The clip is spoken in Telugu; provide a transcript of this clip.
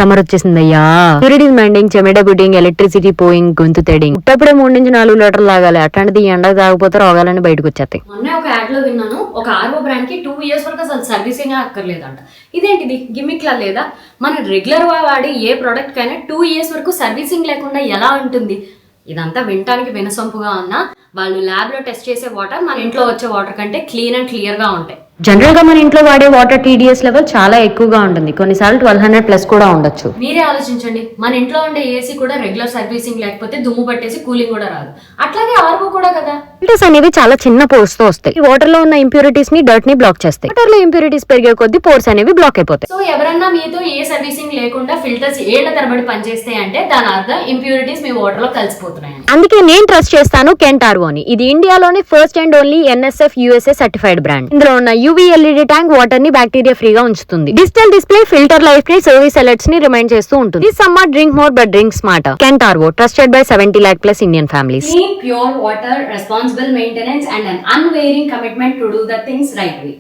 సమ్మర్ వచ్చేసిందయ్యా. ప్యూరిటీస్ మైండింగ్, చెమెడ బుడ్డింగ్, ఎలక్ట్రిసిటీ పోయింగ్, గొంతు తెడింగ్. ఉట్టప్పుడే 3 నుంచి 4 లీటర్లు తాగాలి. అట్లాంటిది ఎండకు తాగపోతే రోగాలని బయటకు వచ్చేస్తాయి. మొన్న ఒక యాడ్ లో విన్నాను, ఒక ఆర్వో బ్రాండ్ కి 2 years వరకు అసలు సర్వీసింగ్ అక్కర్లేదంట. ఇదేంటిది గిమిక్ లా లేదా? మన రెగ్యులర్ గా వాడే ఏ ప్రోడక్ట్ కైనా 2 years వరకు సర్వీసింగ్ లేకుండా ఎలా ఉంటుంది? ఇదంతా వినటానికి వినసొంపుగా ఉన్నా వాళ్ళు ల్యాబ్ లో టెస్ట్ చేసే వాటర్ మన ఇంట్లో వచ్చే వాటర్ కంటే క్లీన్ అండ్ క్లియర్ గా ఉంటాయి. జనరల్ గా మన ఇంట్లో వాడే వాటర్ టీడీఎస్ లెవెల్ చాలా ఎక్కువగా ఉంటుంది. కొన్నిసార్లు 1200+ కూడా ఉండొచ్చు. మీరే ఆలోచించండి, మన ఇంట్లో ఉండే ఏసీ కూడా రెగ్యులర్ సర్వీసింగ్ లేకపోతే దుమ్ము పట్టేసి కూలింగ్ కూడా రాదు. అట్లాగే ఆర్వో కూడా కదా. ఫిల్టర్స్ అనేవి చాలా చిన్న పోర్స్ తో వస్తాయి. ఈ వాటర్ లో ఉన్న ఇంప్యూరిటీస్ ని, డర్ట్ ని బ్లాక్ చేస్తాయి. వాటర్ లో ఇంప్యూరిటీస్ పెరిగే కొద్దీ పోర్స్ అనేవి బ్లాక్ అయిపోతాయి. సో ఎవరన్నా మీతో ఏ సర్వీసింగ్ లేకుండా ఫిల్టర్స్ ఏళ్ల తరబడి పనిచేస్తాయి అంటే దాని అర్థం ఇంప్యూరిటీస్ మీ వాటర్ లో కలిసిపోతున్నాయి. అందుకే నేను ట్రస్ట్ చేస్తాను కెంట్ ఆర్వో ని. ఇది ఇండియాలోని first and only NSF USA certified brand. ఇందులో ఉన్న UV LED ట్యాంక్ వాటర్ ని బ్యాక్టీరియా ఫ్రీగా ఉంచుతుంది. డిజిటల్ డిస్ప్లే ఫిల్టర్ లైఫ్ ని, సర్వీస్ అలర్ట్స్ ని రిమైండ్ చేస్తూ ఉంటుంది. This summer drink more but drink smarter. Kent Arvo, trusted by 70 lakh plus Indian families. Clean, pure water, responsible maintenance and an unwavering commitment to do the things right way.